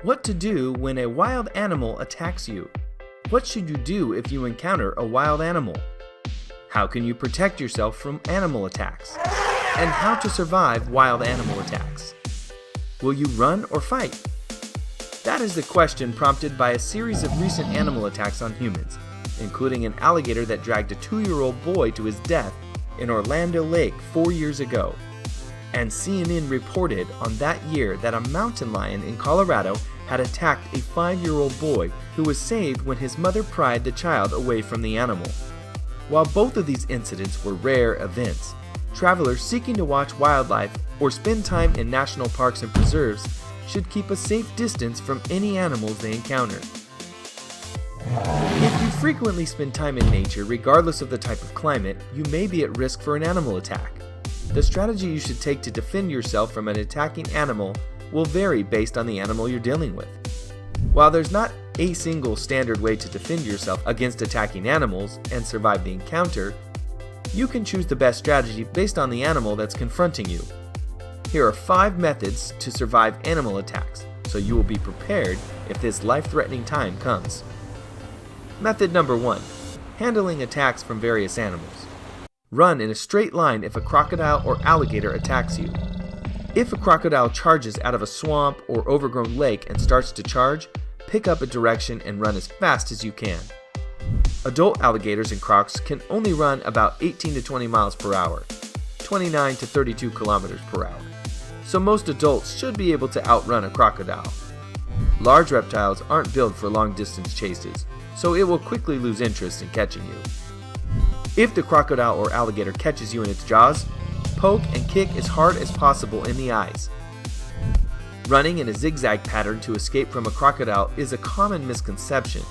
What to do when a wild animal attacks you? What should you do if you encounter a wild animal? How can you protect yourself from animal attacks? And how to survive wild animal attacks? Will you run or fight? That is the question prompted by a series of recent animal attacks on humans, including an alligator that dragged a 2-year-old boy to his death in Orlando Lake 4 years ago. And CNN reported on that year that a mountain lion in Colorado had attacked a 5-year-old boy who was saved when his mother pried the child away from the animal. While both of these incidents were rare events, travelers seeking to watch wildlife or spend time in national parks and preserves should keep a safe distance from any animals they encounter. If you frequently spend time in nature, regardless of the type of climate, you may be at risk for an animal attack. The strategy you should take to defend yourself from an attacking animal will vary based on the animal you're dealing with. While there's not a single standard way to defend yourself against attacking animals and survive the encounter, you can choose the best strategy based on the animal that's confronting you. Here are 5 methods to survive animal attacks, so you will be prepared if this life-threatening time comes. Method number 1. Handling attacks from various animals. Run in a straight line if a crocodile or alligator attacks you. If a crocodile charges out of a swamp or overgrown lake and starts to charge, pick up a direction and run as fast as you can. Adult alligators and crocs can only run about 18 to 20 miles per hour, 29 to 32 kilometers per hour. So most adults should be able to outrun a crocodile. Large reptiles aren't built for long-distance chases, so it will quickly lose interest in catching you. If the crocodile or alligator catches you in its jaws, poke and kick as hard as possible in the eyes. Running in a zigzag pattern to escape from a crocodile is a common misconception.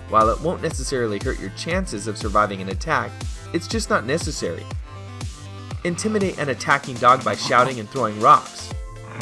While it won't necessarily hurt your chances of surviving an attack, it's just not necessary. Intimidate an attacking dog by shouting and throwing rocks.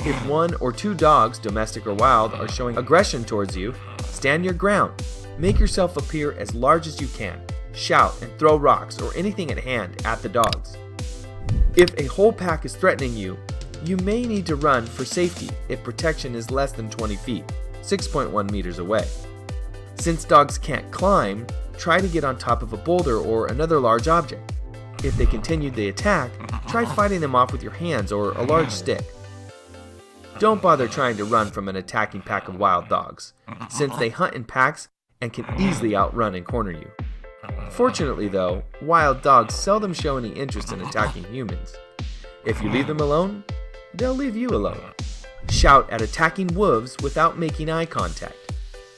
If 1 or 2 dogs, domestic or wild, are showing aggression towards you, stand your ground. Make yourself appear as large as you can. Shout and throw rocks or anything at hand at the dogs. If a whole pack is threatening you, you may need to run for safety if protection is less than 20 feet, 6.1 meters away. Since dogs can't climb, try to get on top of a boulder or another large object. If they continue the attack, try fighting them off with your hands or a large stick. Don't bother trying to run from an attacking pack of wild dogs, since they hunt in packs and can easily outrun and corner you. Fortunately though, wild dogs seldom show any interest in attacking humans. If you leave them alone, they'll leave you alone. Shout at attacking wolves without making eye contact.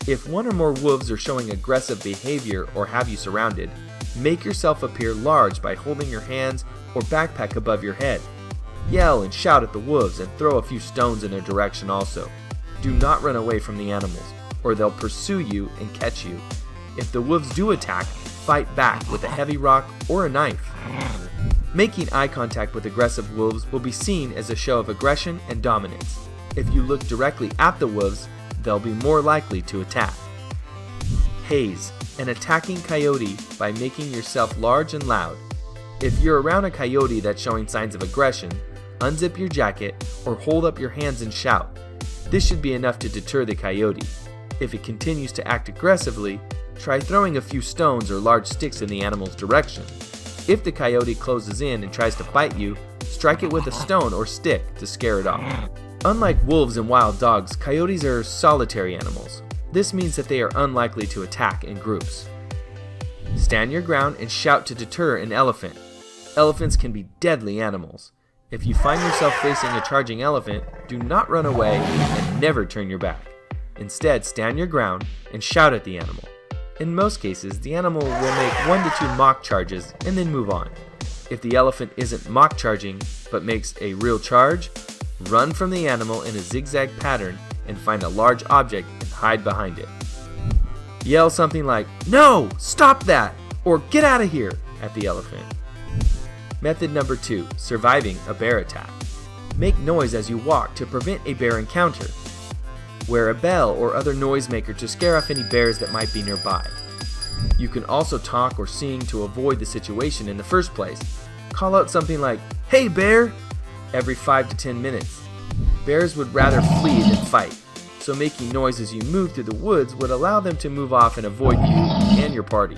If 1 or more wolves are showing aggressive behavior or have you surrounded, make yourself appear large by holding your hands or backpack above your head. Yell and shout at the wolves and throw a few stones in their direction also. Do not run away from the animals, or they'll pursue you and catch you. If the wolves do attack, fight back with a heavy rock or a knife. Making eye contact with aggressive wolves will be seen as a show of aggression and dominance. If you look directly at the wolves, they'll be more likely to attack. Haze, an attacking coyote by making yourself large and loud. If you're around a coyote that's showing signs of aggression, unzip your jacket or hold up your hands and shout. This should be enough to deter the coyote. If it continues to act aggressively, try throwing a few stones or large sticks in the animal's direction. If the coyote closes in and tries to bite you, strike it with a stone or stick to scare it off. Unlike wolves and wild dogs, coyotes are solitary animals. This means that they are unlikely to attack in groups. Stand your ground and shout to deter an elephant. Elephants can be deadly animals. If you find yourself facing a charging elephant, do not run away and never turn your back. Instead, stand your ground and shout at the animal. In most cases, the animal will make 1 to 2 mock charges and then move on. If the elephant isn't mock charging but makes a real charge, run from the animal in a zigzag pattern and find a large object and hide behind it. Yell something like, "No! Stop that!" or "Get out of here!" at the elephant. Method number 2. Surviving a bear attack. Make noise as you walk to prevent a bear encounter. Wear a bell or other noisemaker to scare off any bears that might be nearby. You can also talk or sing to avoid the situation in the first place. Call out something like, "Hey bear!" every 5 to 10 minutes. Bears would rather flee than fight, so making noise as you move through the woods would allow them to move off and avoid you and your party.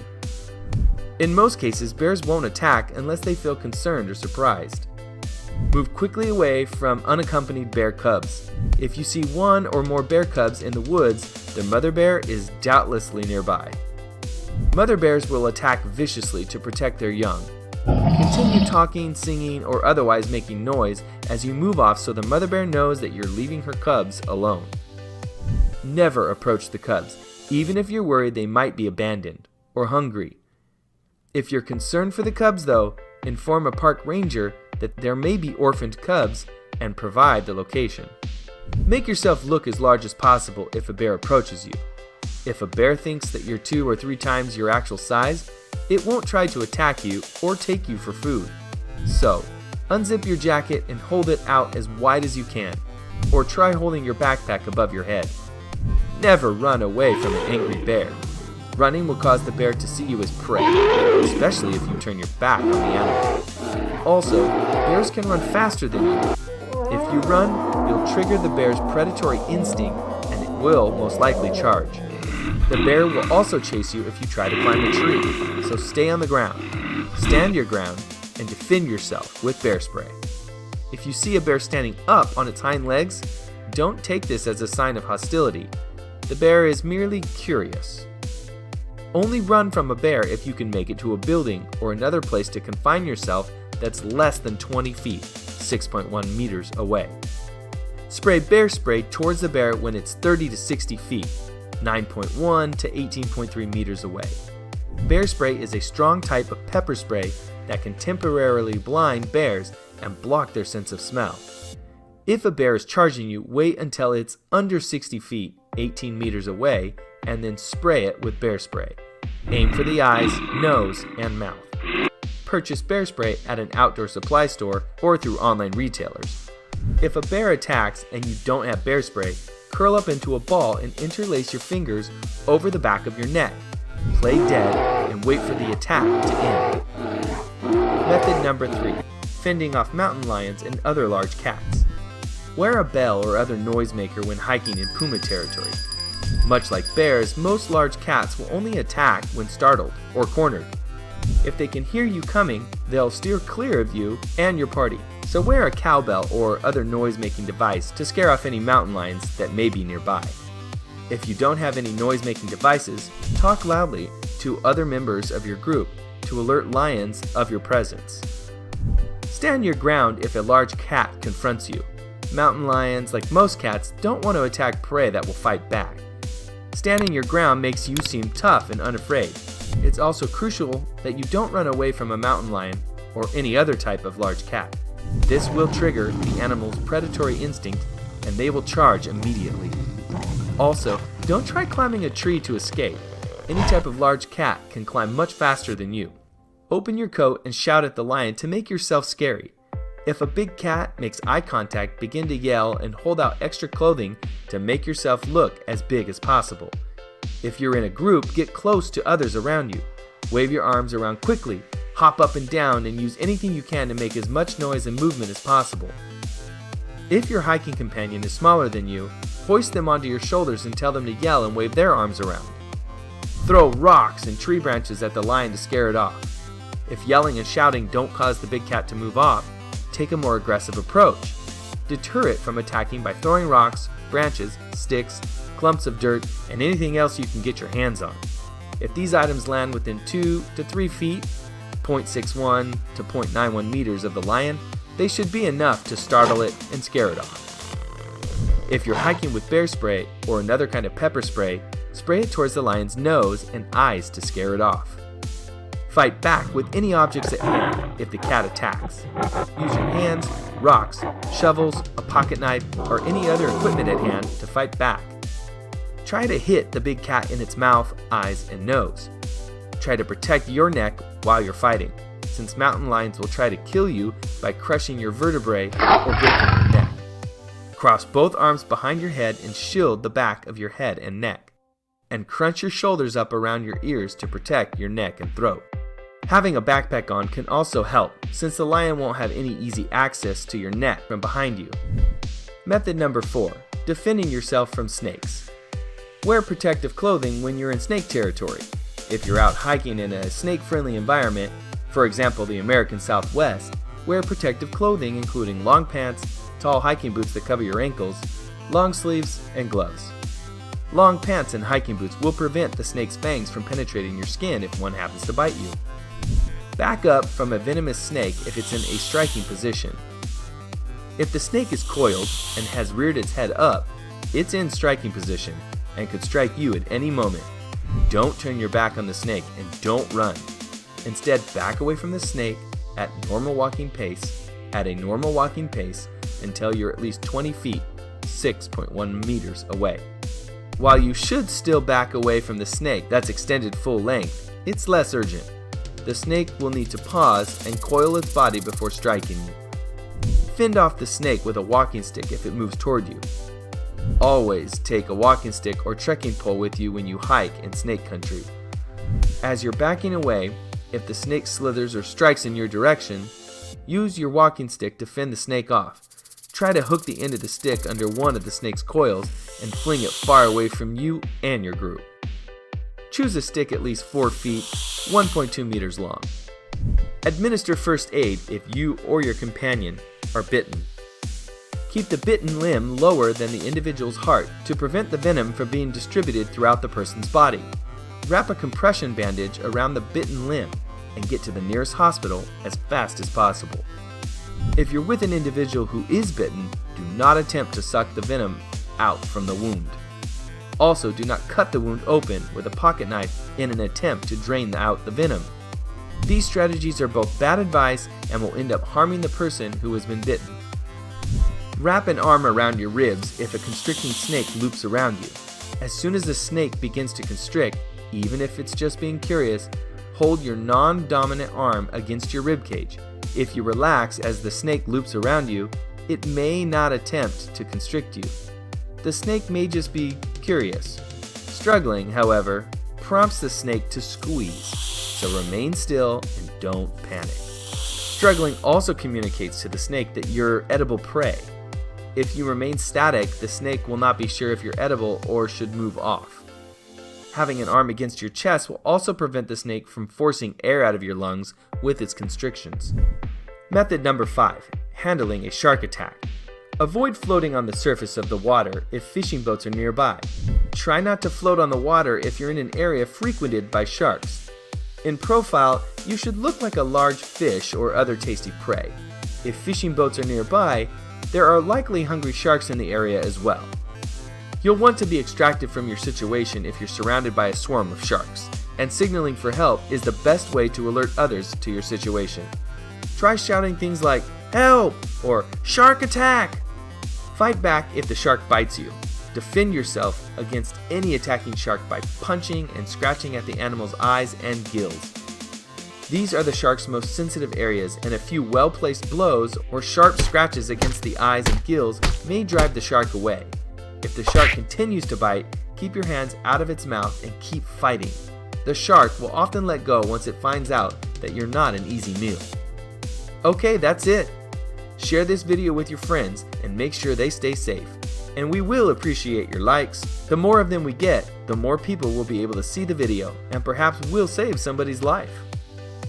In most cases, bears won't attack unless they feel concerned or surprised. Move quickly away from unaccompanied bear cubs. If you see one or more bear cubs in the woods, their mother bear is doubtlessly nearby. Mother bears will attack viciously to protect their young. Continue talking, singing, or otherwise making noise as you move off so the mother bear knows that you're leaving her cubs alone. Never approach the cubs, even if you're worried they might be abandoned or hungry. If you're concerned for the cubs though, inform a park ranger that there may be orphaned cubs and provide the location. Make yourself look as large as possible if a bear approaches you. If a bear thinks that you're 2 or 3 times your actual size, it won't try to attack you or take you for food. So, unzip your jacket and hold it out as wide as you can, or try holding your backpack above your head. Never run away from an angry bear. Running will cause the bear to see you as prey, especially if you turn your back on the animal. Also, bears can run faster than you. If you run, you'll trigger the bear's predatory instinct and it will most likely charge. The bear will also chase you if you try to climb a tree, so stay on the ground, stand your ground, and defend yourself with bear spray. If you see a bear standing up on its hind legs, don't take this as a sign of hostility. The bear is merely curious. Only run from a bear if you can make it to a building or another place to confine yourself that's less than 20 feet, 6.1 meters away. Spray bear spray towards the bear when it's 30 to 60 feet, 9.1 to 18.3 meters away. Bear spray is a strong type of pepper spray that can temporarily blind bears and block their sense of smell. If a bear is charging you, wait until it's under 60 feet, 18 meters away, and then spray it with bear spray. Aim for the eyes, nose, and mouth. Purchase bear spray at an outdoor supply store or through online retailers. If a bear attacks and you don't have bear spray, curl up into a ball and interlace your fingers over the back of your neck. Play dead and wait for the attack to end. Method number 3. Fending off mountain lions and other large cats. Wear a bell or other noisemaker when hiking in puma territory. Much like bears, most large cats will only attack when startled or cornered. If they can hear you coming, they'll steer clear of you and your party. So wear a cowbell or other noise-making device to scare off any mountain lions that may be nearby. If you don't have any noise-making devices, talk loudly to other members of your group to alert lions of your presence. Stand your ground if a large cat confronts you. Mountain lions, like most cats, don't want to attack prey that will fight back. Standing your ground makes you seem tough and unafraid. It's also crucial that you don't run away from a mountain lion or any other type of large cat. This will trigger the animal's predatory instinct and they will charge immediately. Also, don't try climbing a tree to escape. Any type of large cat can climb much faster than you. Open your coat and shout at the lion to make yourself scary. If a big cat makes eye contact, begin to yell and hold out extra clothing to make yourself look as big as possible. If you're in a group, get close to others around you. Wave your arms around quickly, hop up and down, and use anything you can to make as much noise and movement as possible. If your hiking companion is smaller than you, hoist them onto your shoulders and tell them to yell and wave their arms around. Throw rocks and tree branches at the lion to scare it off. If yelling and shouting don't cause the big cat to move off, take a more aggressive approach. Deter it from attacking by throwing rocks, branches, sticks, clumps of dirt, and anything else you can get your hands on. If these items land within 2 to 3 feet, 0.61 to 0.91 meters of the lion, they should be enough to startle it and scare it off. If you're hiking with bear spray or another kind of pepper spray, spray it towards the lion's nose and eyes to scare it off. Fight back with any objects at hand if the cat attacks. Use your hands, rocks, shovels, a pocket knife, or any other equipment at hand to fight back. Try to hit the big cat in its mouth, eyes, and nose. Try to protect your neck while you're fighting, since mountain lions will try to kill you by crushing your vertebrae or breaking your neck. Cross both arms behind your head and shield the back of your head and neck. And crunch your shoulders up around your ears to protect your neck and throat. Having a backpack on can also help, since the lion won't have any easy access to your neck from behind you. Method number 4. Defending yourself from snakes. Wear protective clothing when you're in snake territory. If you're out hiking in a snake-friendly environment, for example the American Southwest, wear protective clothing including long pants, tall hiking boots that cover your ankles, long sleeves, and gloves. Long pants and hiking boots will prevent the snake's fangs from penetrating your skin if one happens to bite you. Back up from a venomous snake if it's in a striking position. If the snake is coiled and has reared its head up, it's in striking position and could strike you at any moment. Don't turn your back on the snake and don't run. Instead, back away from the snake at a normal walking pace until you're at least 20 feet, 6.1 meters away. While you should still back away from the snake that's extended full length, it's less urgent. The snake will need to pause and coil its body before striking you. Fend off the snake with a walking stick if it moves toward you. Always take a walking stick or trekking pole with you when you hike in snake country. As you're backing away, if the snake slithers or strikes in your direction, use your walking stick to fend the snake off. Try to hook the end of the stick under one of the snake's coils and fling it far away from you and your group. Choose a stick at least 4 feet, 1.2 meters long. Administer first aid if you or your companion are bitten. Keep the bitten limb lower than the individual's heart to prevent the venom from being distributed throughout the person's body. Wrap a compression bandage around the bitten limb and get to the nearest hospital as fast as possible. If you're with an individual who is bitten, do not attempt to suck the venom out from the wound. Also, do not cut the wound open with a pocket knife in an attempt to drain out the venom. These strategies are both bad advice and will end up harming the person who has been bitten. Wrap an arm around your ribs if a constricting snake loops around you. As soon as the snake begins to constrict, even if it's just being curious, hold your non-dominant arm against your ribcage. If you relax as the snake loops around you, it may not attempt to constrict you. The snake may just be curious. Struggling, however, prompts the snake to squeeze, so remain still and don't panic. Struggling also communicates to the snake that you're edible prey. If you remain static, the snake will not be sure if you're edible or should move off. Having an arm against your chest will also prevent the snake from forcing air out of your lungs with its constrictions. Method number 5. Handling a shark attack. Avoid floating on the surface of the water if fishing boats are nearby. Try not to float on the water if you're in an area frequented by sharks. In profile, you should look like a large fish or other tasty prey. If fishing boats are nearby, there are likely hungry sharks in the area as well. You'll want to be extracted from your situation if you're surrounded by a swarm of sharks, and signaling for help is the best way to alert others to your situation. Try shouting things like, "Help!" or "Shark attack!" Fight back if the shark bites you. Defend yourself against any attacking shark by punching and scratching at the animal's eyes and gills. These are the shark's most sensitive areas, and a few well-placed blows or sharp scratches against the eyes and gills may drive the shark away. If the shark continues to bite, keep your hands out of its mouth and keep fighting. The shark will often let go once it finds out that you're not an easy meal. Okay, that's it. Share this video with your friends and make sure they stay safe. And we will appreciate your likes. The more of them we get, the more people will be able to see the video and perhaps we'll save somebody's life.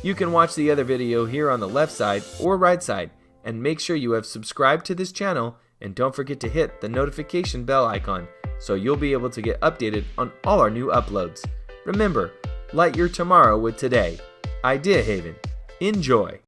You can watch the other video here on the left side or right side, and make sure you have subscribed to this channel, and don't forget to hit the notification bell icon so you'll be able to get updated on all our new uploads. Remember, light your tomorrow with today. Idea Haven. Enjoy!